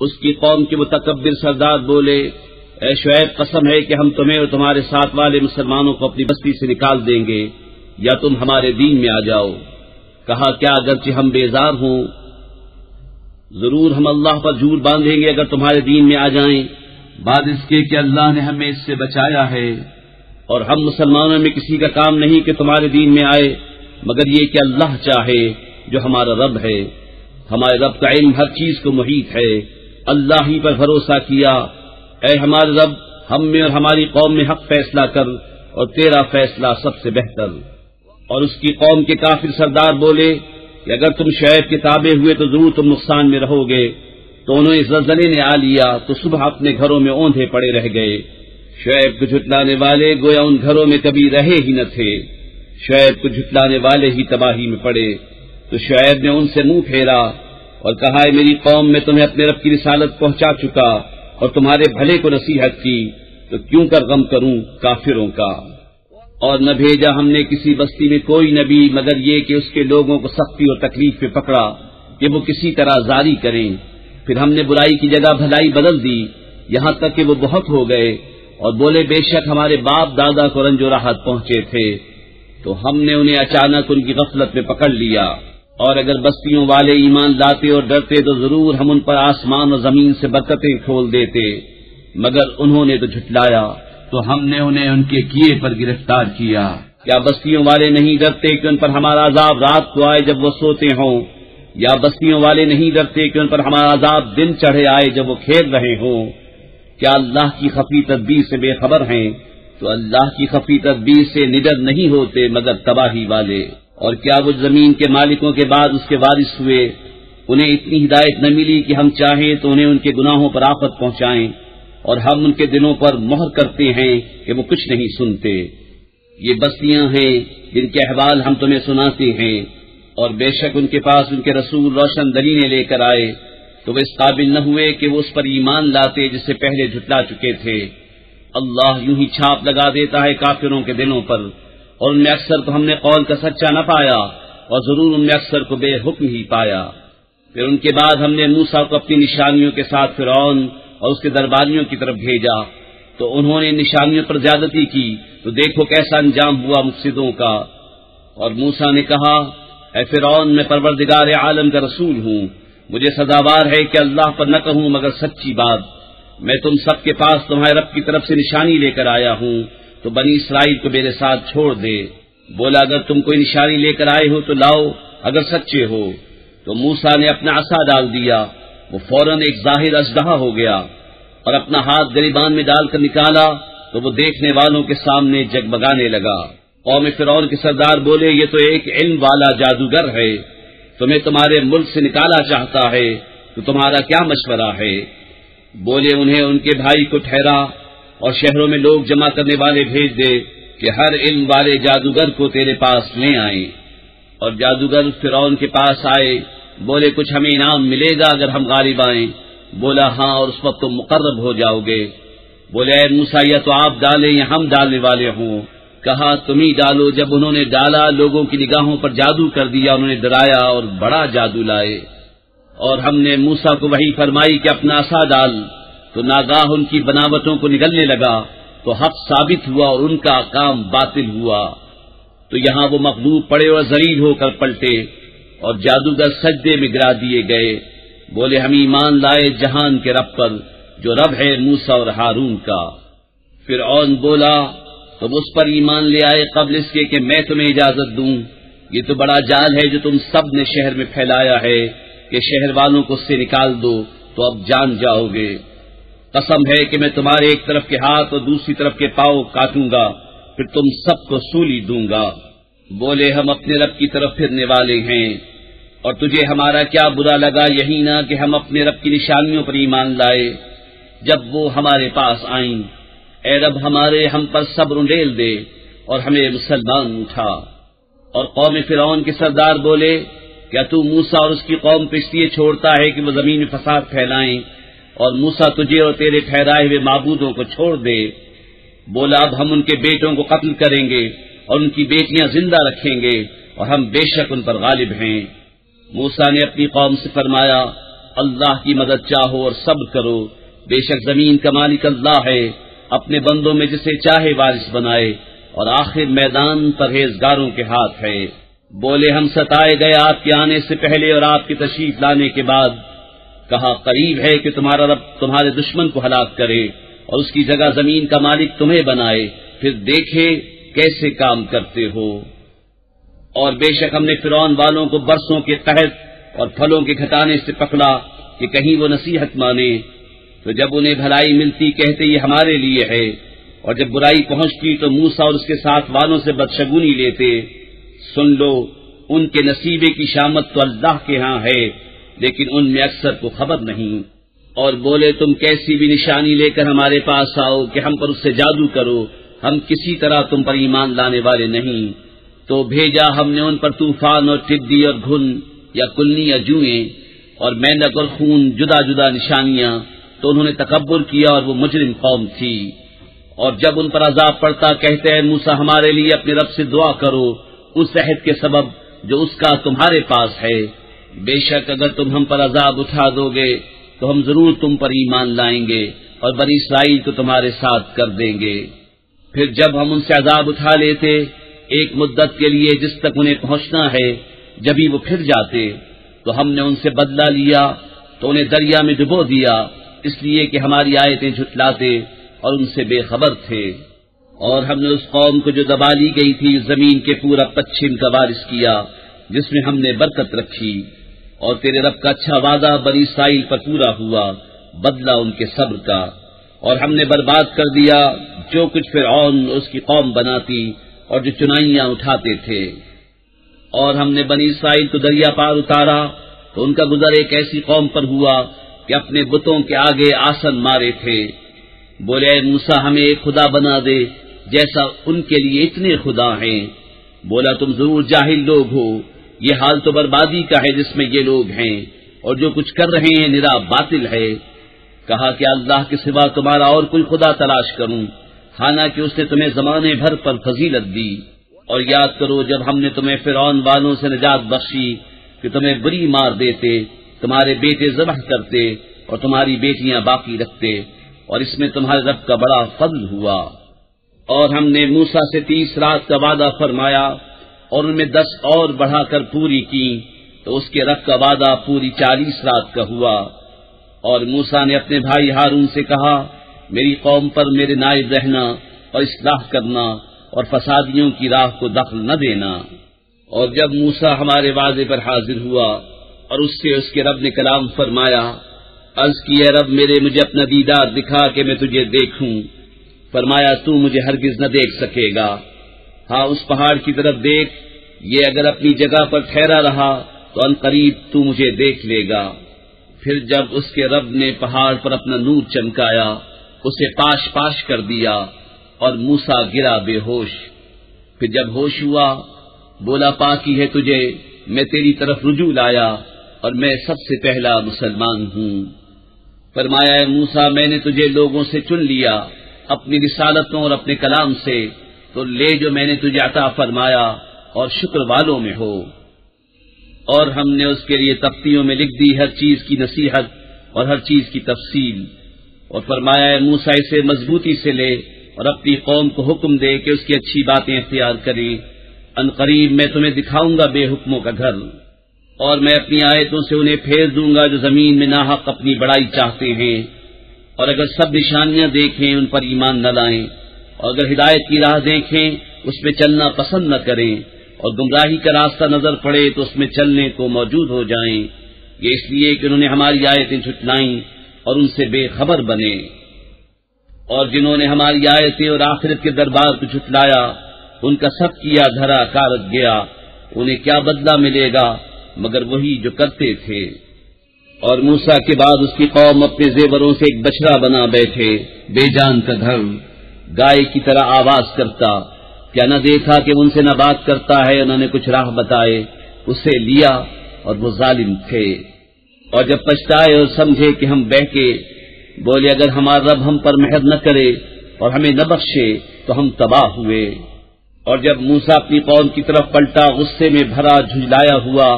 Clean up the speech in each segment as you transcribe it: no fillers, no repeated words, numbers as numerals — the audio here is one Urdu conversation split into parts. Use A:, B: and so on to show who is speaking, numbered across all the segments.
A: اس کی قوم کے متکبر سردار بولے، اے شعیب قسم ہے کہ ہم تمہیں اور تمہارے ساتھ والے مسلمانوں کو اپنی بستی سے نکال دیں گے یا تم ہمارے دین میں آ جاؤ۔ کہا کیا اگرچہ ہم بیزار ہوں ضرور ہم اللہ پر جھوٹ باندھیں گے اگر تمہارے دین میں آ جائیں، بعد اس کے کہ اللہ نے ہمیں اس سے بچایا ہے، اور ہم مسلمانوں میں کسی کا کام نہیں کہ تمہارے دین میں آئے مگر یہ کہ اللہ چاہے جو ہمارا رب ہے۔ ہمارے رب کا علم ہر چیز کو محیط ہے، اللہ ہی پر بھروسہ کیا۔ اے ہمارے رب ہم میں اور ہماری قوم میں حق فیصلہ کر، اور تیرا فیصلہ سب سے بہتر۔ اور اس کی قوم کے کافر سردار بولے کہ اگر تم شعیب کے تابع ہوئے تو ضرور تم نقصان میں رہو گے، تو انہوں نے زلزلے نے آ لیا تو صبح اپنے گھروں میں اوندھے پڑے رہ گئے۔ شعیب کو جھٹلانے والے گویا ان گھروں میں کبھی رہے ہی نہ تھے، شعیب کو جھٹلانے والے ہی تباہی میں پڑے۔ تو شعیب نے ان سے منہ پھیرا اور کہا، میری قوم میں تمہیں اپنے رب کی رسالت پہنچا چکا اور تمہارے بھلے کو نصیحت کی، تو کیوں کر غم کروں کافروں کا۔ اور نہ بھیجا ہم نے کسی بستی میں کوئی نبی مگر یہ کہ اس کے لوگوں کو سختی اور تکلیف پہ پکڑا کہ وہ کسی طرح زاری کریں، پھر ہم نے برائی کی جگہ بھلائی بدل دی یہاں تک کہ وہ بہت ہو گئے، اور بولے بے شک ہمارے باپ دادا کو رنج و راحت پہنچے تھے، تو ہم نے انہیں اچانک ان کی غفلت میں پکڑ لیا۔ اور اگر بستیوں والے ایمان لاتے اور ڈرتے تو ضرور ہم ان پر آسمان اور زمین سے برکتیں کھول دیتے، مگر انہوں نے تو جھٹلایا تو ہم نے انہیں ان کے کیے پر گرفتار کیا۔ کیا بستیوں والے نہیں ڈرتے کہ ان پر ہمارا عذاب رات کو آئے جب وہ سوتے ہوں، یا بستیوں والے نہیں ڈرتے کہ ان پر ہمارا عذاب دن چڑھے آئے جب وہ کھیل رہے ہوں؟ کیا اللہ کی خفی تدبیر سے بے خبر ہیں؟ تو اللہ کی خفی تدبیر سے نڈر نہیں ہوتے مگر تباہی والے۔ اور کیا وہ زمین کے مالکوں کے بعد اس کے وارث ہوئے، انہیں اتنی ہدایت نہ ملی کہ ہم چاہیں تو انہیں ان کے گناہوں پر آفت پہنچائیں، اور ہم ان کے دلوں پر مہر کرتے ہیں کہ وہ کچھ نہیں سنتے۔ یہ بستیاں ہیں جن کے احوال ہم تمہیں سناتے ہیں، اور بے شک ان کے پاس ان کے رسول روشن دلیلیں لے کر آئے تو وہ اس قابل نہ ہوئے کہ وہ اس پر ایمان لاتے جس سے پہلے جھٹلا چکے تھے۔ اللہ یوں ہی چھاپ لگا دیتا ہے کافروں کے دلوں پر، اور ان میں اکثر کو ہم نے قول کا سچا نہ پایا، اور ضرور ان میں اکثر کو بے حکم ہی پایا۔ پھر ان کے بعد ہم نے موسیٰ کو اپنی نشانیوں کے ساتھ فرعون اور اس کے درباریوں کی طرف بھیجا، تو انہوں نے نشانیوں پر زیادتی کی، تو دیکھو کیسا انجام ہوا مفسدوں کا۔ اور موسیٰ نے کہا، اے فرعون میں پروردگار عالم کا رسول ہوں، مجھے سزاوار ہے کہ اللہ پر نہ کہوں مگر سچی بات۔ میں تم سب کے پاس تمہارے رب کی طرف سے نشانی لے کر آیا ہوں، تو بنی اسرائیل کو میرے ساتھ چھوڑ دے۔ بولا اگر تم کوئی نشانی لے کر آئے ہو تو لاؤ اگر سچے ہو۔ تو موسیٰ نے اپنا عصا ڈال دیا، وہ فوراً ایک ظاہر اژدہا ہو گیا، اور اپنا ہاتھ گریبان میں ڈال کر نکالا تو وہ دیکھنے والوں کے سامنے جگمگانے لگا۔ قوم فرعون کے سردار بولے، یہ تو ایک علم والا جادوگر ہے، تمہیں تمہارے ملک سے نکالا چاہتا ہے، تو تمہارا کیا مشورہ ہے؟ بولے انہیں ان کے بھائی کو ٹھہرا اور شہروں میں لوگ جمع کرنے والے بھیج دے کہ ہر علم والے جادوگر کو تیرے پاس لے آئیں۔ اور جادوگر فرعون کے پاس آئے، بولے کچھ ہمیں انعام ملے گا اگر ہم غالب آئیں؟ بولا ہاں، اور اس وقت تم مقرب ہو جاؤ گے۔ بولے اے موسیٰ یا تو آپ ڈالیں یا ہم ڈالنے والے ہوں؟ کہا تم ہی ڈالو۔ جب انہوں نے ڈالا لوگوں کی نگاہوں پر جادو کر دیا، انہوں نے ڈرایا اور بڑا جادو لائے۔ اور ہم نے موسیٰ کو وحی فرمائی کہ اپنا عصا ڈال، تو ناگاہ ان کی بناوٹوں کو نگلنے لگا، تو حق ثابت ہوا اور ان کا کام باطل ہوا۔ تو یہاں وہ مغلوب پڑے اور ذلیل ہو کر پلٹے، اور جادوگر سجدے میں گرا دیے گئے۔ بولے ہم ایمان لائے جہان کے رب پر جو رب ہے موسیٰ اور ہارون کا۔ فرعون بولا تم اس پر ایمان لے آئے قبل اس کے کہ میں تمہیں اجازت دوں؟ یہ تو بڑا جال ہے جو تم سب نے شہر میں پھیلایا ہے کہ شہر والوں کو اس سے نکال دو، تو اب جان جاؤ گے۔ قسم ہے کہ میں تمہارے ایک طرف کے ہاتھ اور دوسری طرف کے پاؤں کاٹوں گا، پھر تم سب کو سولی دوں گا۔ بولے ہم اپنے رب کی طرف پھرنے والے ہیں، اور تجھے ہمارا کیا برا لگا یہی نہ کہ ہم اپنے رب کی نشانیوں پر ایمان لائے جب وہ ہمارے پاس آئیں۔ اے رب ہمارے ہم پر صبر ڈیل دے اور ہمیں مسلمان اٹھا۔ اور قوم فرعون کے سردار بولے کیا تو موسیٰ اور اس کی قوم کو اس لیے چھوڑتا ہے کہ وہ زمین میں فساد پھیلائیں، اور موسیٰ تجھے اور تیرے ٹھہرائے ہوئے معبودوں کو چھوڑ دے؟ بولا اب ہم ان کے بیٹوں کو قتل کریں گے اور ان کی بیٹیاں زندہ رکھیں گے، اور ہم بے شک ان پر غالب ہیں۔ موسیٰ نے اپنی قوم سے فرمایا اللہ کی مدد چاہو اور صبر کرو، بے شک زمین کا مالک اللہ ہے، اپنے بندوں میں جسے چاہے وارث بنائے، اور آخر میدان پرہیزگاروں کے ہاتھ ہے۔ بولے ہم ستائے گئے آپ کے آنے سے پہلے اور آپ کی تشریف لانے کے بعد، کہا قریب ہے کہ تمہارا رب تمہارے دشمن کو ہلاک کرے اور اس کی جگہ زمین کا مالک تمہیں بنائے، پھر دیکھے کیسے کام کرتے ہو۔ اور بے شک ہم نے فرعون والوں کو برسوں کے قحط اور پھلوں کے گھٹانے سے پکڑا کہ کہیں وہ نصیحت مانے، تو جب انہیں بھلائی ملتی کہتے یہ ہمارے لیے ہے، اور جب برائی پہنچتی تو موسیٰ اور اس کے ساتھ والوں سے بدشگونی لیتے۔ سن لو ان کے نصیبے کی شامت تو اللہ کے ہاں ہے، لیکن ان میں اکثر کو خبر نہیں۔ اور بولے تم کیسی بھی نشانی لے کر ہمارے پاس آؤ کہ ہم پر اس سے جادو کرو، ہم کسی طرح تم پر ایمان لانے والے نہیں۔ تو بھیجا ہم نے ان پر طوفان اور ٹڈی اور گھن یا کلنی یا جوئیں اور مینڈک اور خون، جدا جدا نشانیاں، تو انہوں نے تکبر کیا اور وہ مجرم قوم تھی۔ اور جب ان پر عذاب پڑتا کہتے ہیں موسیٰ ہمارے لیے اپنے رب سے دعا کرو اس عہد کے سبب جو اس کا تمہارے پاس ہے، بے شک اگر تم ہم پر عذاب اٹھا دو گے تو ہم ضرور تم پر ایمان لائیں گے اور بنی اسرائیل کو تمہارے ساتھ کر دیں گے۔ پھر جب ہم ان سے عذاب اٹھا لیتے ایک مدت کے لیے جس تک انہیں پہنچنا ہے، جب ہی وہ پھر جاتے تو ہم نے ان سے بدلہ لیا تو انہیں دریا میں ڈبو دیا، اس لیے کہ ہماری آیتیں جھٹلاتے اور ان سے بے خبر تھے۔ اور ہم نے اس قوم کو جو دبا لی گئی تھی زمین کے پورا پچھم کا وارث کیا جس میں ہم نے برکت رکھی، اور تیرے رب کا اچھا وعدہ بنی اسرائیل پر پورا ہوا، بدلہ ان کے صبر کا۔ اور ہم نے برباد کر دیا جو کچھ فرعون اور اس کی قوم بناتی اور جو چنائیاں اٹھاتے تھے۔ اور ہم نے بنی اسرائیل کو دریا پار اتارا تو ان کا گزر ایک ایسی قوم پر ہوا کہ اپنے بتوں کے آگے آسن مارے تھے۔ بولے اے موسیٰ ہمیں ایک خدا بنا دے جیسا ان کے لیے اتنے خدا ہیں۔ بولا تم ضرور جاہل لوگ ہو، یہ حال تو بربادی کا ہے جس میں یہ لوگ ہیں، اور جو کچھ کر رہے ہیں نرا باطل ہے۔ کہا کہ اللہ کے سوا تمہارا اور کوئی خدا تلاش کروں، حالانکہ اس نے تمہیں زمانے بھر پر فضیلت دی۔ اور یاد کرو جب ہم نے تمہیں فرعون والوں سے نجات بخشی کہ تمہیں بری مار دیتے، تمہارے بیٹے ذبح کرتے اور تمہاری بیٹیاں باقی رکھتے، اور اس میں تمہارے رب کا بڑا فضل ہوا۔ اور ہم نے موسیٰ سے 30 رات کا وعدہ فرمایا اور ان میں 10 اور بڑھا کر پوری کی، تو اس کے رب کا وعدہ پوری 40 رات کا ہوا۔ اور موسیٰ نے اپنے بھائی ہارون سے کہا میری قوم پر میرے نائب رہنا اور اصلاح کرنا اور فسادیوں کی راہ کو دخل نہ دینا۔ اور جب موسیٰ ہمارے وعدے پر حاضر ہوا اور اس سے اس کے رب نے کلام فرمایا، عرض کی اے رب مجھے اپنا دیدار دکھا کہ میں تجھے دیکھوں۔ فرمایا تو مجھے ہرگز نہ دیکھ سکے گا، ہاں اس پہاڑ کی طرف دیکھ، یہ اگر اپنی جگہ پر ٹھہرا رہا تو ان قریب تو مجھے دیکھ لے گا۔ پھر جب اس کے رب نے پہاڑ پر اپنا نور چمکایا، اسے پاش پاش کر دیا اور موسیٰ گرا بے ہوش۔ پھر جب ہوش ہوا بولا پاکی ہے تجھے، میں تیری طرف رجوع لایا اور میں سب سے پہلا مسلمان ہوں۔ فرمایا اے موسیٰ میں نے تجھے لوگوں سے چن لیا اپنی رسالتوں اور اپنے کلام سے، تو لے جو میں نے تجھے عطا فرمایا اور شکر والوں میں ہو۔ اور ہم نے اس کے لیے تختیوں میں لکھ دی ہر چیز کی نصیحت اور ہر چیز کی تفصیل، اور فرمایا اے موسیٰ اسے مضبوطی سے لے اور اپنی قوم کو حکم دے کہ اس کی اچھی باتیں اختیار کرے، ان قریب میں تمہیں دکھاؤں گا بے حکموں کا گھر، اور میں اپنی آیتوں سے انہیں پھیر دوں گا جو زمین میں ناحق اپنی بڑائی چاہتے ہیں، اور اگر سب نشانیاں دیکھیں ان پر ایمان نہ لائیں، اور اگر ہدایت کی راہ دیکھیں اس میں چلنا پسند نہ کریں، اور گمراہی کا راستہ نظر پڑے تو اس میں چلنے کو موجود ہو جائیں، یہ اس لیے کہ انہوں نے ہماری آیتیں جھٹلائیں اور ان سے بے خبر بنے۔ اور جنہوں نے ہماری آیتیں اور آخرت کے دربار کو جھٹلایا ان کا سب کیا دھرا کارت گیا، انہیں کیا بدلہ ملے گا مگر وہی جو کرتے تھے۔ اور موسیٰ کے بعد اس کی قوم اپنے زیوروں سے ایک بچڑا بنا بیٹھے، بے جان کا دھڑ، گائے کی طرح آواز کرتا، کیا نہ دیکھا کہ ان سے نہ بات کرتا ہے، انہوں نے کچھ راہ بتائے، اسے لیا اور وہ ظالم تھے۔ اور جب پچھتائے اور سمجھے کہ ہم بہکے، بولے اگر ہمارا رب ہم پر مہر نہ کرے اور ہمیں نہ بخشے تو ہم تباہ ہوئے۔ اور جب موسیٰ اپنی قوم کی طرف پلٹا غصے میں بھرا جھنجلایا ہوا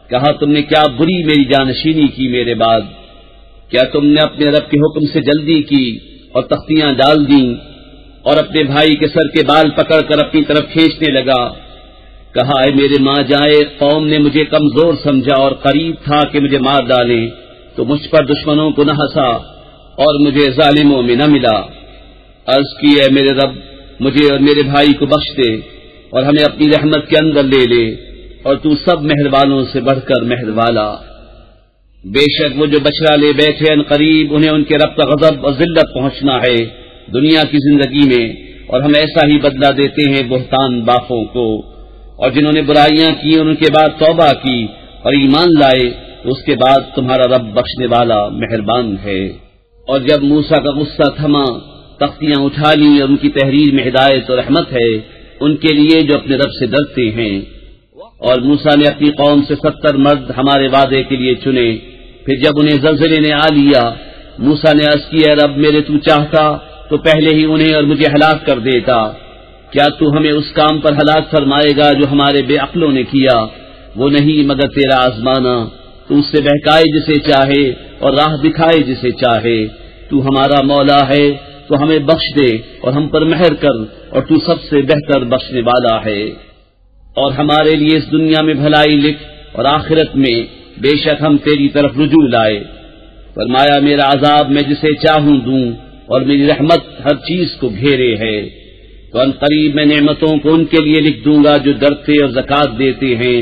A: کہا تم نے کیا بری میری جانشینی کی میرے بعد؟ کیا تم نے اپنے رب کے حکم سے جلدی کی اور تختیاں ڈال دیں؟ اور اپنے بھائی کے سر کے بال پکڑ کر اپنی طرف کھینچنے لگا۔ کہا اے میرے ماں جائے، قوم نے مجھے کمزور سمجھا اور قریب تھا کہ مجھے مار ڈالے، تو مجھ پر دشمنوں کو نہ ہنسا اور مجھے ظالموں میں نہ ملا۔ عرض کی اے میرے رب، مجھے اور میرے بھائی کو بخش دے اور ہمیں اپنی رحمت کے اندر لے لے، اور تو سب مہربانوں سے بڑھ کر مہر والا۔ بے شک وہ جو بچڑا لے بیٹھے ان قریب انہیں ان کے رب کا غضب اور ذلت پہنچنا ہے دنیا کی زندگی میں، اور ہم ایسا ہی بدلہ دیتے ہیں بہتان باپوں کو۔ اور جنہوں نے برائیاں کی اور ان کے بعد توبہ کی اور ایمان لائے تو اس کے بعد تمہارا رب بخشنے والا مہربان ہے۔ اور جب موسیٰ کا غصہ تھما، تختیاں اٹھا لی اور ان کی تحریر میں ہدایت اور رحمت ہے ان کے لیے جو اپنے رب سے ڈرتے ہیں۔ اور موسیٰ نے اپنی قوم سے 70 مرد ہمارے وعدے کے لیے چنے۔ پھر جب انہیں زلزلے نے آ لیا، موسیٰ نے عرض کیا اے رب، میرے تو چاہتا تو پہلے ہی انہیں اور مجھے ہلاک کر دیتا۔ کیا تو ہمیں اس کام پر ہلاک فرمائے گا جو ہمارے بے عقلوں نے کیا؟ وہ نہیں مگر تیرا آزمانا، تو اس سے بہکائے جسے چاہے اور راہ دکھائے جسے چاہے۔ تو ہمارا مولا ہے تو ہمیں بخش دے اور ہم پر مہر کر، اور تو سب سے بہتر بخشنے والا ہے۔ اور ہمارے لیے اس دنیا میں بھلائی لکھ اور آخرت میں بے شک ہم تیری طرف رجوع لائے۔ فرمایا میرا عذاب میں جسے چاہوں دوں اور میری رحمت ہر چیز کو گھیرے ہے۔ تو ان قریب میں نعمتوں کو ان کے لیے لکھ دوں گا جو ڈرتے اور زکوٰۃ دیتے ہیں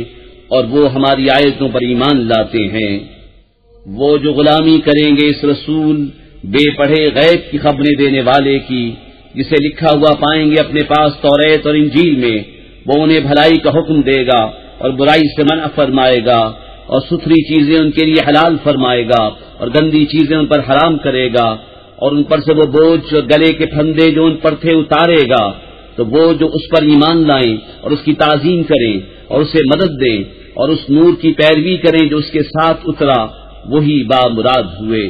A: اور وہ ہماری آیتوں پر ایمان لاتے ہیں۔ وہ جو غلامی کریں گے اس رسول بے پڑھے غیب کی خبریں دینے والے کی، جسے لکھا ہوا پائیں گے اپنے پاس توریت اور انجیل میں، وہ انہیں بھلائی کا حکم دے گا اور برائی سے منع فرمائے گا، اور ستھری چیزیں ان کے لیے حلال فرمائے گا اور گندی چیزیں ان پر حرام کرے گا، اور ان پر سے وہ بوجھ اور گلے کے پھندے جو ان پر تھے اتارے گا۔ تو وہ جو اس پر ایمان لائیں اور اس کی تعظیم کریں اور اسے مدد دیں اور اس نور کی پیروی کریں جو اس کے ساتھ اترا، وہی بامراد ہوئے۔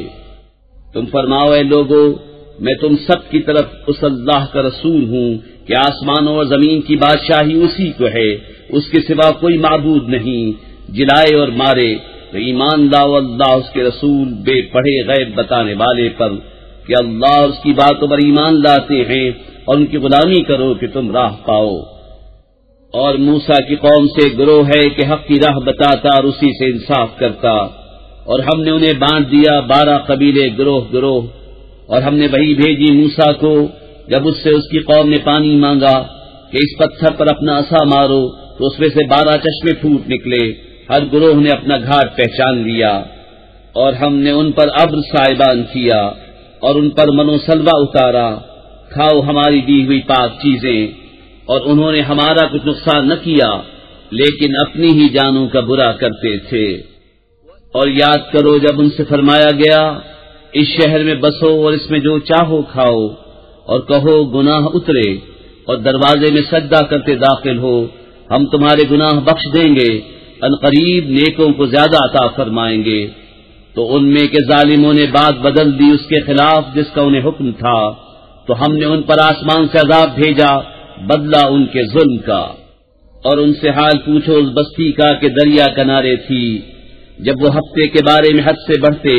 A: تم فرماؤ اے لوگو، میں تم سب کی طرف اس اللہ کا رسول ہوں کہ آسمانوں اور زمین کی بادشاہی اسی کو ہے، اس کے سوا کوئی معبود نہیں۔ جلائے اور مارے تو ایمان لاؤ اللہ اس کے رسول بے پڑھے غیب بتانے والے پر کہ اللہ اور اس کی باتوں پر ایمان لاتے ہیں، اور ان کی غلامی کرو کہ تم راہ پاؤ۔ اور موسیٰ کی قوم سے گروہ ہے کہ حق کی راہ بتاتا اور اسی سے انصاف کرتا، اور ہم نے انہیں بانٹ دیا 12 قبیلے گروہ گروہ۔ اور ہم نے وہی بھیجی موسیٰ کو جب اس سے اس کی قوم نے پانی مانگا کہ اس پتھر پر اپنا عصا مارو، تو اس میں سے 12 چشمے پھوٹ نکلے، ہر گروہ نے اپنا گھاٹ پہچان لیا۔ اور ہم نے ان پر ابر سائبان کیا اور ان پر من و سلوہ اتارا، کھاؤ ہماری دی ہوئی پاک چیزیں۔ اور انہوں نے ہمارا کچھ نقصان نہ کیا، لیکن اپنی ہی جانوں کا برا کرتے تھے۔ اور یاد کرو جب ان سے فرمایا گیا اس شہر میں بسو اور اس میں جو چاہو کھاؤ، اور کہو گناہ اترے اور دروازے میں سجدہ کرتے داخل ہو، ہم تمہارے گناہ بخش دیں گے، ان قریب نیکوں کو زیادہ عطا فرمائیں گے۔ تو ان میں کے ظالموں نے بات بدل دی اس کے خلاف جس کا انہیں حکم تھا، تو ہم نے ان پر آسمان سے عذاب بھیجا بدلہ ان کے ظلم کا۔ اور ان سے حال پوچھو اس بستی کا کہ دریا کنارے تھی، جب وہ ہفتے کے بارے میں حد سے بڑھتے،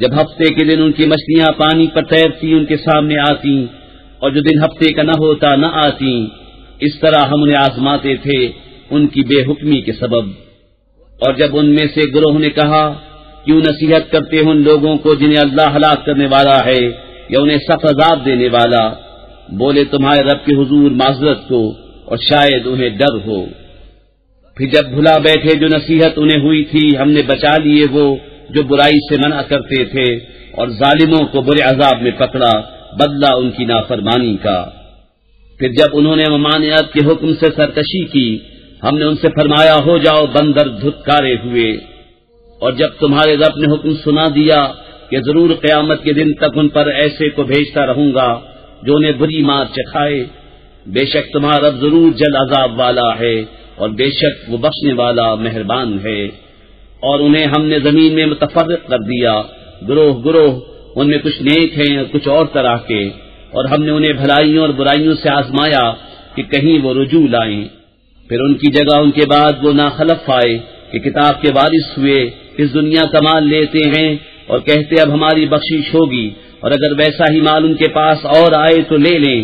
A: جب ہفتے کے دن ان کی مچھلیاں پانی پر تیرتی ان کے سامنے آتی، اور جو دن ہفتے کا نہ ہوتا نہ آتی، اس طرح ہم انہیں آزماتے تھے ان کی بے حکمی کے سبب۔ اور جب ان میں سے گروہ نے کہا کیوں نصیحت کرتے ہیں ان لوگوں کو جنہیں اللہ ہلاک کرنے والا ہے یا انہیں سخت عذاب دینے والا، بولے تمہارے رب کے حضور معذرت کو اور شاید انہیں ڈر ہو۔ پھر جب بھلا بیٹھے جو نصیحت انہیں ہوئی تھی، ہم نے بچا لیے وہ جو برائی سے منع کرتے تھے، اور ظالموں کو برے عذاب میں پکڑا بدلہ ان کی نافرمانی کا۔ پھر جب انہوں نے ممانعت کے حکم سے سرکشی کی، ہم نے ان سے فرمایا ہو جاؤ بندر دھتکارے ہوئے۔ اور جب تمہارے رب نے حکم سنا دیا کہ ضرور قیامت کے دن تک ان پر ایسے کو بھیجتا رہوں گا جو انہیں بری مار چکھائے، بے شک تمہارا رب ضرور جل عذاب والا ہے، اور بے شک وہ بخشنے والا مہربان ہے۔ اور انہیں ہم نے زمین میں متفرق کر دیا گروہ گروہ، ان میں کچھ نیک ہیں اور کچھ اور طرح کے، اور ہم نے انہیں بھلائیوں اور برائیوں سے آزمایا کہ کہیں وہ رجوع لائیں۔ پھر ان کی جگہ ان کے بعد وہ ناخلف آئے کہ کتاب کے وارث ہوئے اس دنیا کا مال لیتے ہیں اور کہتے اب ہماری بخشش ہوگی، اور اگر ویسا ہی مال ان کے پاس اور آئے تو لے لیں۔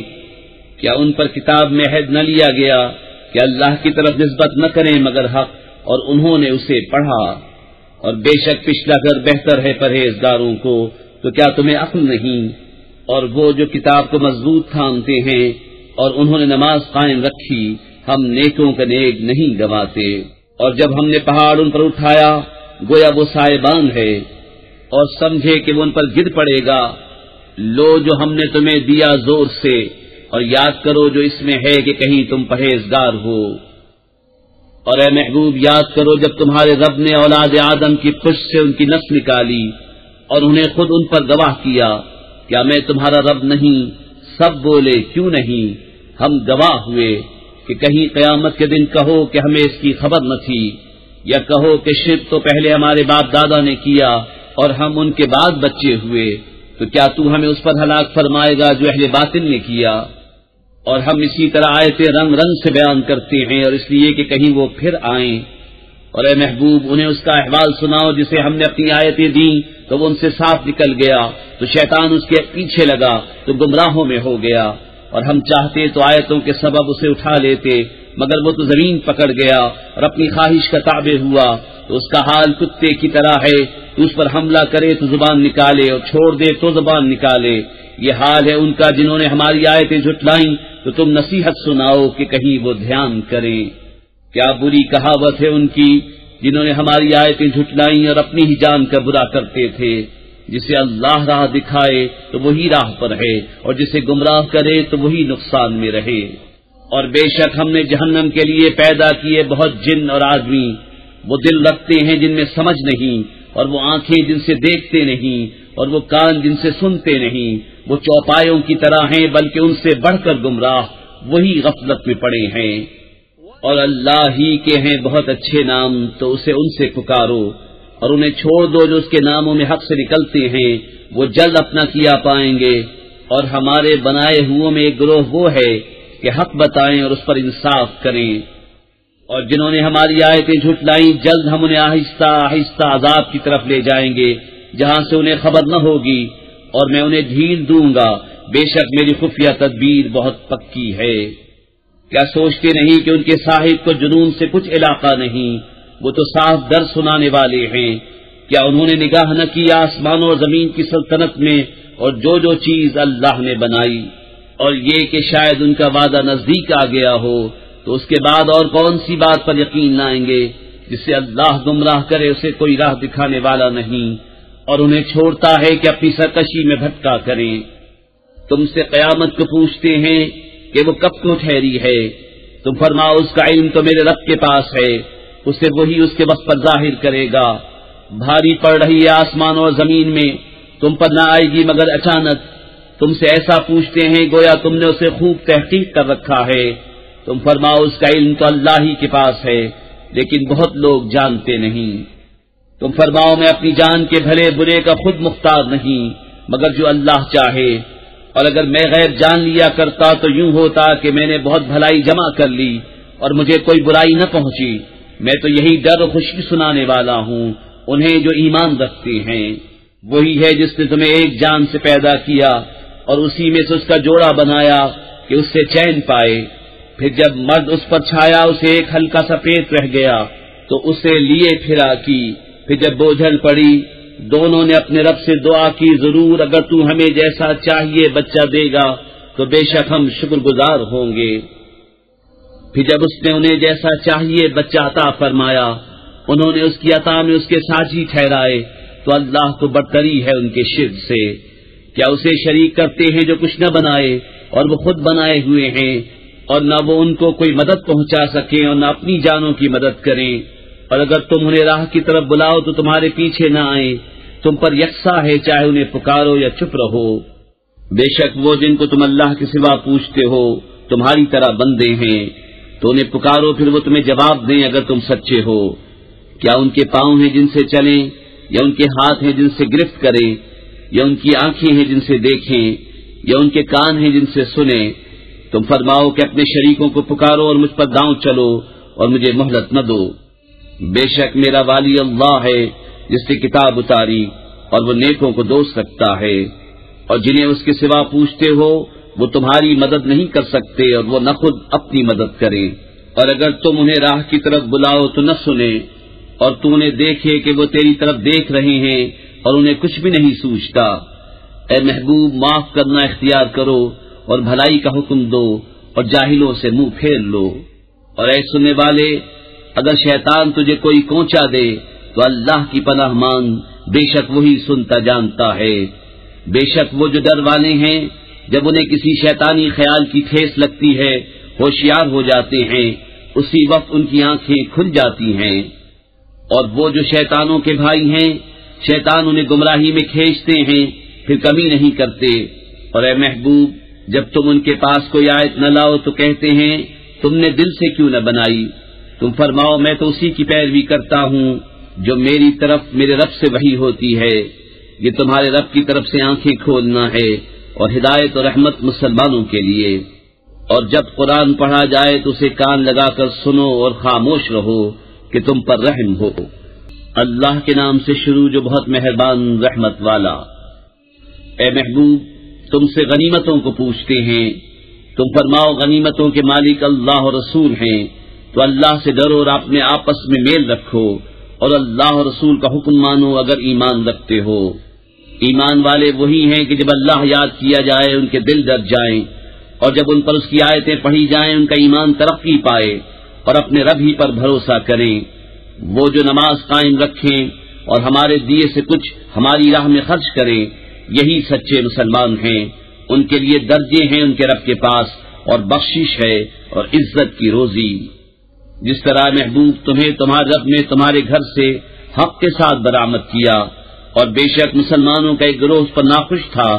A: کیا ان پر کتاب میں عہد نہ لیا گیا کہ اللہ کی طرف نسبت نہ کریں مگر حق، اور انہوں نے اسے پڑھا؟ اور بے شک پچھلا گھر بہتر ہے پرہیزگاروں کو، تو کیا تمہیں عقل نہیں؟ اور وہ جو کتاب کو مضبوط تھامتے ہیں اور انہوں نے نماز قائم رکھی، ہم نیکوں کا نیک نہیں گواتے۔ اور جب ہم نے پہاڑ ان پر اٹھایا گویا وہ سائبان ہے، اور سمجھے کہ وہ ان پر گر پڑے گا، لو جو ہم نے تمہیں دیا زور سے، اور یاد کرو جو اس میں ہے کہ کہیں تم پرہیزگار ہو۔ اور اے محبوب یاد کرو جب تمہارے رب نے اولاد آدم کی پشت سے ان کی نسل نکالی اور انہیں خود ان پر گواہ کیا، کیا میں تمہارا رب نہیں؟ سب بولے کیوں نہیں، ہم گواہ ہوئے۔ کہ کہیں قیامت کے دن کہو کہ ہمیں اس کی خبر نہ تھی، یا کہو کہ شرک تو پہلے ہمارے باپ دادا نے کیا اور ہم ان کے بعد بچے ہوئے، تو کیا تو ہمیں اس پر ہلاک فرمائے گا جو اہل باطل نے کیا؟ اور ہم اسی طرح آیتیں رنگ رنگ سے بیان کرتے ہیں، اور اس لیے کہ کہیں وہ پھر آئیں۔ اور اے محبوب انہیں اس کا احوال سناؤ جسے ہم نے اپنی آیتیں دیں تو وہ ان سے صاف نکل گیا، تو شیطان اس کے پیچھے لگا تو گمراہوں میں ہو گیا۔ اور ہم چاہتے تو آیتوں کے سبب اسے اٹھا لیتے، مگر وہ تو زمین پکڑ گیا اور اپنی خواہش کا تابع ہوا، تو اس کا حال کتے کی طرح ہے، تو اس پر حملہ کرے تو زبان نکالے اور چھوڑ دے تو زبان نکالے۔ یہ حال ہے ان کا جنہوں نے ہماری آیتیں جھٹلائیں، تو تم نصیحت سناؤ کہ کہیں وہ دھیان کریں۔ کیا بری کہاوت ہے ان کی جنہوں نے ہماری آیتیں جھٹلائیں اور اپنی ہی جان کا برا کرتے تھے۔ جسے اللہ راہ دکھائے تو وہی راہ پر ہے، اور جسے گمراہ کرے تو وہی نقصان میں رہے۔ اور بے شک ہم نے جہنم کے لیے پیدا کیے بہت جن اور آدمی، وہ دل رکھتے ہیں جن میں سمجھ نہیں، اور وہ آنکھیں جن سے دیکھتے نہیں، اور وہ کان جن سے سنتے نہیں، وہ چوپایوں کی طرح ہیں بلکہ ان سے بڑھ کر گمراہ، وہی غفلت میں پڑے ہیں۔ اور اللہ ہی کے ہیں بہت اچھے نام، تو اسے ان سے پکارو، اور انہیں چھوڑ دو جو اس کے ناموں میں حق سے نکلتے ہیں، وہ جلد اپنا کیا پائیں گے۔ اور ہمارے بنائے ہوئوں میں ایک گروہ وہ ہے کہ حق بتائیں اور اس پر انصاف کریں۔ اور جنہوں نے ہماری آیتیں جھٹلائیں جلد ہم انہیں آہستہ آہستہ عذاب کی طرف لے جائیں گے جہاں سے انہیں خبر نہ ہوگی، اور میں انہیں ڈھیل دوں گا، بے شک میری خفیہ تدبیر بہت پکی ہے۔ کیا سوچتے نہیں کہ ان کے صاحب کو جنون سے کچھ علاقہ نہیں؟ وہ تو صاف در سنانے والے ہیں۔ کیا انہوں نے نگاہ نہ کی آسمانوں اور زمین کی سلطنت میں اور جو چیز اللہ نے بنائی، اور یہ کہ شاید ان کا وعدہ نزدیک آ گیا ہو، تو اس کے بعد اور کون سی بات پر یقین لائیں گے؟ جسے اللہ گمراہ کرے اسے کوئی راہ دکھانے والا نہیں، اور انہیں چھوڑتا ہے کہ اپنی سرکشی میں بھٹکا کریں۔ تم سے قیامت کو پوچھتے ہیں کہ وہ کب کو ٹھہری ہے، تم فرماؤ اس کا علم تو میرے رب کے پاس ہے، اسے وہی اس کے وقت پر ظاہر کرے گا۔ بھاری پڑ رہی ہے آسمان اور زمین میں، تم پر نہ آئے گی مگر اچانک۔ تم سے ایسا پوچھتے ہیں گویا تم نے اسے خوب تحقیق کر رکھا ہے، تم فرماؤ اس کا علم تو اللہ ہی کے پاس ہے، لیکن بہت لوگ جانتے نہیں۔ تم فرماؤ میں اپنی جان کے بھلے برے کا خود مختار نہیں مگر جو اللہ چاہے، اور اگر میں غیب جان لیا کرتا تو یوں ہوتا کہ میں نے بہت بھلائی جمع کر لی اور مجھے کوئی برائی نہ پہنچی۔ میں تو یہی ڈر و خوشی سنانے والا ہوں انہیں جو ایمان رکھتے ہیں۔ وہی ہے جس نے تمہیں ایک جان سے پیدا کیا اور اسی میں سے اس کا جوڑا بنایا کہ اس سے چین پائے، پھر جب مرد اس پر چھایا اسے ایک ہلکا سا پیٹ رہ گیا تو اسے لیے پھرا کی، پھر جب بوجھل پڑی دونوں نے اپنے رب سے دعا کی، ضرور اگر تو ہمیں جیسا چاہیے بچہ دے گا تو بے شک ہم شکر گزار ہوں گے۔ پھر جب اس نے انہیں جیسا چاہیے بچہ عطا فرمایا، انہوں نے اس کی عطا میں اس کے ساجی ٹھہرائے، تو اللہ کو برتری ہے ان کے شرک سے۔ کیا اسے شریک کرتے ہیں جو کچھ نہ بنائے اور وہ خود بنائے ہوئے ہیں، اور نہ وہ ان کو کوئی مدد پہنچا سکیں اور نہ اپنی جانوں کی مدد کریں، اور اگر تم انہیں راہ کی طرف بلاؤ تو تمہارے پیچھے نہ آئیں، تم پر یکساں ہے چاہے انہیں پکارو یا چپ رہو۔ بے شک وہ جن کو تم اللہ کے سوا پوچھتے ہو تمہاری طرح بندے ہیں، تو انہیں پکارو پھر وہ تمہیں جواب دیں اگر تم سچے ہو۔ کیا ان کے پاؤں ہیں جن سے چلیں، یا ان کے ہاتھ ہیں جن سے گرفت کریں، یا ان کی آنکھیں ہیں جن سے دیکھیں، یا ان کے کان ہیں جن سے سنیں؟ تم فرماؤ کہ اپنے شریکوں کو پکارو اور مجھ پر داؤں چلو اور مجھے مہلت نہ دو۔ بے شک میرا والی اللہ ہے جس نے کتاب اتاری اور وہ نیکوں کو دوست رکھتا ہے، اور جنہیں اس کے سوا پوچھتے ہو وہ تمہاری مدد نہیں کر سکتے اور وہ نہ خود اپنی مدد کریں، اور اگر تم انہیں راہ کی طرف بلاؤ تو نہ سنیں، اور تو انہیں دیکھے کہ وہ تیری طرف دیکھ رہے ہیں اور انہیں کچھ بھی نہیں سوچتا۔ اے محبوب معاف کرنا اختیار کرو اور بھلائی کا حکم دو اور جاہلوں سے منہ پھیر لو۔ اور اے سننے والے، اگر شیطان تجھے کوئی کونچا دے تو اللہ کی پناہ مانگ، بے شک وہی سنتا جانتا ہے۔ بے شک وہ جو ڈر والے ہیں جب انہیں کسی شیطانی خیال کی ٹھیس لگتی ہے ہوشیار ہو جاتے ہیں، اسی وقت ان کی آنکھیں کھل جاتی ہیں۔ اور وہ جو شیطانوں کے بھائی ہیں، شیطان انہیں گمراہی میں کھینچتے ہیں، پھر کمی نہیں کرتے۔ اور اے محبوب، جب تم ان کے پاس کوئی آیت نہ لاؤ تو کہتے ہیں تم نے دل سے کیوں نہ بنائی؟ تم فرماؤ میں تو اسی کی پیروی کرتا ہوں جو میری طرف میرے رب سے وحی ہوتی ہے۔ یہ تمہارے رب کی طرف سے آنکھیں کھولنا ہے اور ہدایت اور رحمت مسلمانوں کے لیے۔ اور جب قرآن پڑھا جائے تو اسے کان لگا کر سنو اور خاموش رہو کہ تم پر رحم ہو۔ اللہ کے نام سے شروع جو بہت مہربان رحمت والا۔ اے محبوب، تم سے غنیمتوں کو پوچھتے ہیں، تم فرماؤ غنیمتوں کے مالک اللہ اور رسول ہیں، تو اللہ سے ڈرو اور اپنے آپس میں میل رکھو اور اللہ اور رسول کا حکم مانو اگر ایمان رکھتے ہو۔ ایمان والے وہی ہیں کہ جب اللہ یاد کیا جائے ان کے دل ڈر جائیں، اور جب ان پر اس کی آیتیں پڑھی جائیں ان کا ایمان ترقی پائے اور اپنے رب ہی پر بھروسہ کریں۔ وہ جو نماز قائم رکھیں اور ہمارے دیے سے کچھ ہماری راہ میں خرچ کریں، یہی سچے مسلمان ہیں۔ ان کے لیے درجے ہیں ان کے رب کے پاس اور بخشش ہے اور عزت کی روزی۔ جس طرح محبوب تمہیں تمہارے رب نے تمہارے گھر سے حق کے ساتھ برآمد کیا، اور بے شک مسلمانوں کا ایک گروہ پر ناخوش تھا،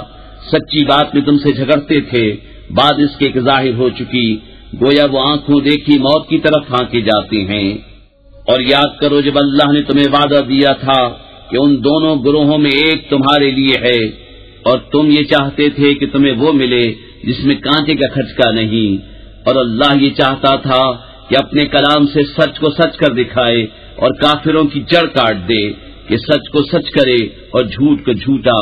A: سچی بات میں تم سے جھگڑتے تھے، بعد اس کے کہ ظاہر ہو چکی، گویا وہ آنکھوں دیکھی موت کی طرف ہانکے جاتے ہیں۔ اور یاد کرو جب اللہ نے تمہیں وعدہ دیا تھا کہ ان دونوں گروہوں میں ایک تمہارے لیے ہے، اور تم یہ چاہتے تھے کہ تمہیں وہ ملے جس میں کانٹے کا کھچکا نہیں، اور اللہ یہ چاہتا تھا کہ اپنے کلام سے سچ کو سچ کر دکھائے اور کافروں کی جڑ کاٹ دے کہ سچ کو سچ کرے اور جھوٹ کو جھوٹا،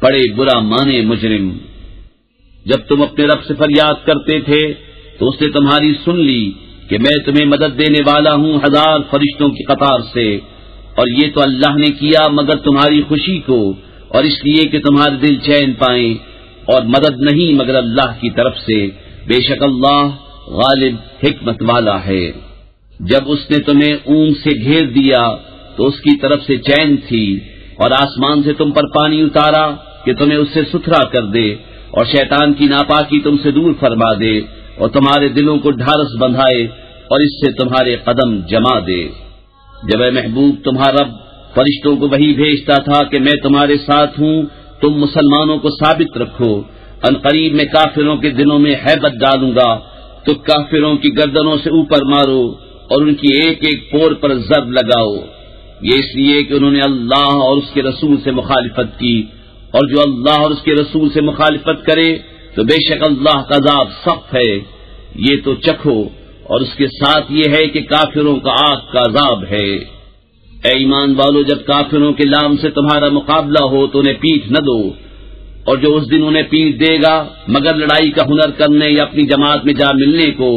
A: بڑے برا مانے مجرم۔ جب تم اپنے رب سے فریاد کرتے تھے تو اس نے تمہاری سن لی کہ میں تمہیں مدد دینے والا ہوں 1000 فرشتوں کی قطار سے، اور یہ تو اللہ نے کیا مگر تمہاری خوشی کو اور اس لیے کہ تمہارے دل چین پائیں، اور مدد نہیں مگر اللہ کی طرف سے، بے شک اللہ غالب حکمت والا ہے۔ جب اس نے تمہیں اونگ سے گھیر دیا تو اس کی طرف سے چین تھی، اور آسمان سے تم پر پانی اتارا کہ تمہیں اس سے ستھرا کر دے اور شیطان کی ناپاکی تم سے دور فرما دے اور تمہارے دلوں کو ڈھارس بندھائے اور اس سے تمہارے قدم جما دے۔ جب اے محبوب تمہارا رب فرشتوں کو وحی بھیجتا تھا کہ میں تمہارے ساتھ ہوں، تم مسلمانوں کو ثابت رکھو، ان قریب میں کافروں کے دلوں میں ہیبت ڈالوں گا، تو کافروں کی گردنوں سے اوپر مارو اور ان کی ایک ایک پور پر ضرب لگاؤ۔ یہ اس لیے کہ انہوں نے اللہ اور اس کے رسول سے مخالفت کی، اور جو اللہ اور اس کے رسول سے مخالفت کرے تو بے شک اللہ کا عذاب سخت ہے۔ یہ تو چکھو، اور اس کے ساتھ یہ ہے کہ کافروں کا آگ کا عذاب ہے۔ اے ایمان والو، جب کافروں کے لام سے تمہارا مقابلہ ہو تو انہیں پیٹھ نہ دو، اور جو اس دن انہیں پیٹھ دے گا مگر لڑائی کا ہنر کرنے یا اپنی جماعت میں جا ملنے کو،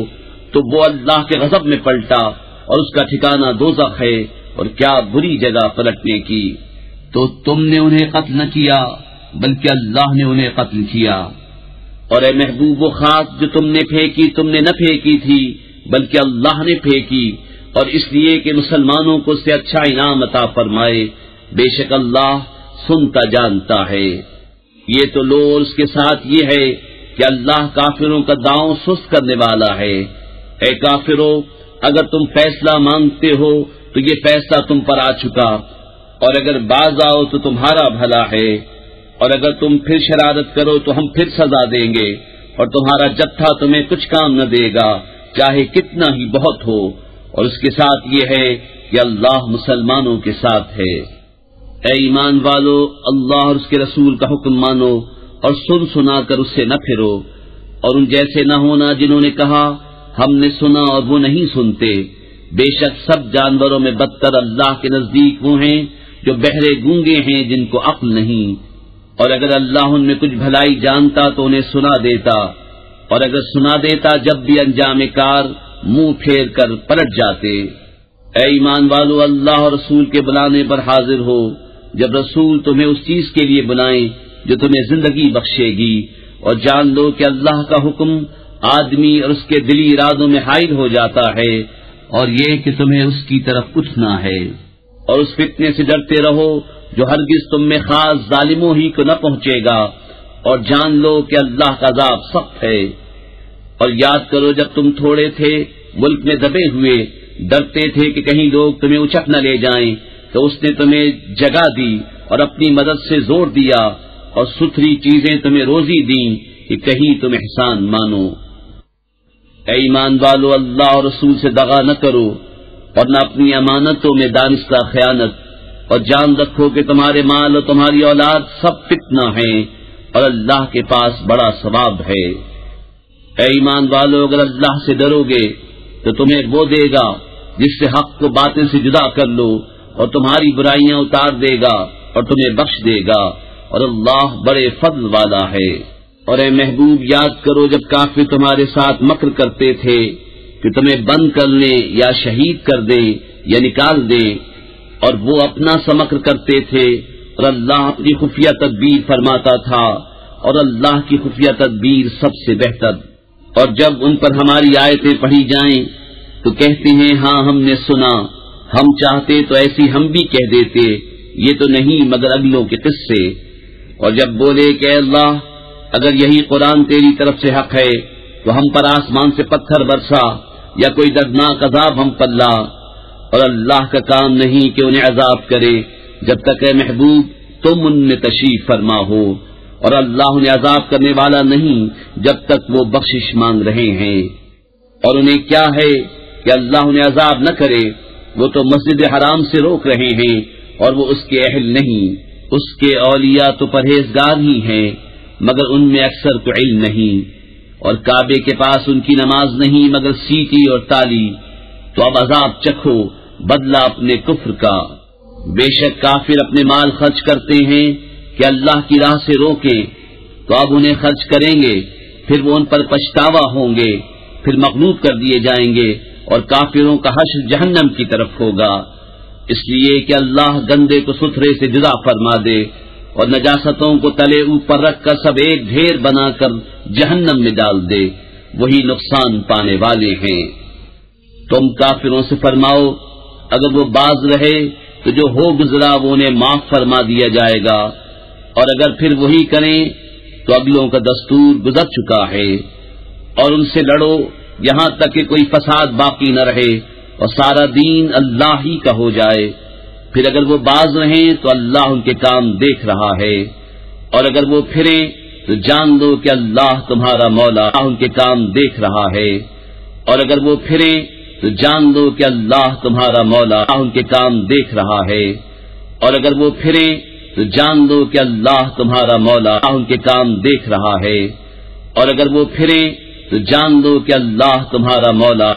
A: تو وہ اللہ کے غضب میں پلٹا اور اس کا ٹھکانہ دوزخ ہے، اور کیا بری جگہ پلٹنے کی۔ تو تم نے انہیں قتل نہ کیا بلکہ اللہ نے انہیں قتل کیا۔ اور اے محبوب وہ خاک جو تم نے پھینکی تم نے نہ پھینکی تھی بلکہ اللہ نے پھینکی، اور اس لیے کہ مسلمانوں کو اس سے اچھا انعام عطا فرمائے، بے شک اللہ سنتا جانتا ہے۔ یہ تو لو اور اس کے ساتھ یہ ہے کہ اللہ کافروں کا داؤں سست کرنے والا ہے۔ اے کافرو، اگر تم فیصلہ مانگتے ہو تو یہ فیصلہ تم پر آ چکا، اور اگر باز آؤ تو تمہارا بھلا ہے، اور اگر تم پھر شرارت کرو تو ہم پھر سزا دیں گے، اور تمہارا جتھا تمہیں کچھ کام نہ دے گا چاہے کتنا ہی بہت ہو، اور اس کے ساتھ یہ ہے کہ اللہ مسلمانوں کے ساتھ ہے۔ اے ایمان والو، اللہ اور اس کے رسول کا حکم مانو اور سن سنا کر اس سے نہ پھرو، اور ان جیسے نہ ہونا جنہوں نے کہا ہم نے سنا اور وہ نہیں سنتے، بے شک سب جانوروں میں بدتر اللہ کے نزدیک وہ ہیں جو بہرے گونگے ہیں جن کو عقل نہیں، اور اگر اللہ ان میں کچھ بھلائی جانتا تو انہیں سنا دیتا، اور اگر سنا دیتا جب بھی انجام کار منہ پھیر کر پلٹ جاتے۔ اے ایمان والو، اللہ اور رسول کے بلانے پر حاضر ہو جب رسول تمہیں اس چیز کے لیے بلائیں جو تمہیں زندگی بخشے گی، اور جان لو کہ اللہ کا حکم آدمی اور اس کے دلی ارادوں میں حائل ہو جاتا ہے، اور یہ کہ تمہیں اس کی طرف اٹھنا ہے، اور اس فتنے سے ڈرتے رہو جو ہرگز تم میں خاص ظالموں ہی کو نہ پہنچے گا، اور جان لو کہ اللہ کا عذاب سخت ہے۔ اور یاد کرو جب تم تھوڑے تھے، ملک میں دبے ہوئے، ڈرتے تھے کہ کہیں لوگ تمہیں اچک نہ لے جائیں، تو اس نے تمہیں جگہ دی اور اپنی مدد سے زور دیا، اور ستھری چیزیں تمہیں روزی دیں کہ کہیں تم احسان مانو۔ اے ایمان والو، اللہ اور رسول سے دغا نہ کرو، اور نہ اپنی امانتوں میں دانستہ خیانت، اور جان رکھو کہ تمہارے مال اور تمہاری اولاد سب فتنہ ہیں، اور اللہ کے پاس بڑا ثواب ہے۔ اے ایمان والو، اگر اللہ سے ڈرو گے تو تمہیں وہ دے گا جس سے حق کو باطل سے جدا کر لو، اور تمہاری برائیاں اتار دے گا اور تمہیں بخش دے گا، اور اللہ بڑے فضل والا ہے۔ اور اے محبوب، یاد کرو جب کافر تمہارے ساتھ مکر کرتے تھے کہ تمہیں بند کر لیں یا شہید کر دیں یا نکال دیں، اور وہ اپنا سا مکر کرتے تھے، اور اللہ اپنی خفیہ تدبیر فرماتا تھا، اور اللہ کی خفیہ تدبیر سب سے بہتر۔ اور جب ان پر ہماری آیتیں پڑھی جائیں تو کہتے ہیں ہاں ہم نے سنا، ہم چاہتے تو ایسی ہم بھی کہہ دیتے، یہ تو نہیں مگر اگلوں کے قصے۔ اور جب بولے کہ اے اللہ، اگر یہی قرآن تیری طرف سے حق ہے تو ہم پر آسمان سے پتھر برسا یا کوئی دردناک عذاب ہم پر لا، اور اللہ کا کام نہیں کہ انہیں عذاب کرے جب تک اے محبوب تم ان میں تشریف فرما ہو، اور اللہ انہیں عذاب کرنے والا نہیں جب تک وہ بخشش مانگ رہے ہیں۔ اور انہیں کیا ہے کہ اللہ انہیں عذاب نہ کرے، وہ تو مسجد حرام سے روک رہے ہیں اور وہ اس کے اہل نہیں، اس کے اولیاء تو پرہیزگار ہی ہیں مگر ان میں اکثر کو علم نہیں، اور کعبے کے پاس ان کی نماز نہیں مگر سیٹی اور تالی، تو اب عذاب چکھو بدلہ اپنے کفر کا۔ بے شک کافر اپنے مال خرچ کرتے ہیں کہ اللہ کی راہ سے روکے، تو اب انہیں خرچ کریں گے، پھر وہ ان پر پچھتاوا ہوں گے، پھر مغلوب کر دیے جائیں گے، اور کافروں کا حشر جہنم کی طرف ہوگا۔ اس لیے کہ اللہ گندے کو ستھرے سے جدا فرما دے، اور نجاستوں کو تلے اوپر رکھ کر سب ایک ڈھیر بنا کر جہنم میں ڈال دے، وہی نقصان پانے والے ہیں۔ تم کافروں سے فرماؤ اگر وہ باز رہے تو جو ہو گزرا وہ انہیں معاف فرما دیا جائے گا، اور اگر پھر وہی کریں تو اگلوں کا دستور گزر چکا ہے۔ اور ان سے لڑو یہاں تک کہ کوئی فساد باقی نہ رہے اور سارا دین اللہ ہی کا ہو جائے، پھر اگر وہ باز رہیں تو اللہ ان کے کام دیکھ رہا ہے، اور اگر وہ پھریں تو جان دو کہ اللہ تمہارا مولا ان کے کام دیکھ رہا ہے، اور اگر وہ پھریں تو جان دو کہ اللہ تمہارا مولا ان کے کام دیکھ رہا ہے، اور اگر وہ پھریں تو جان دو کہ اللہ تمہارا مولا ان کے کام دیکھ رہا ہے، اور اگر وہ پھریں تو جان دو کہ اللہ تمہارا مولا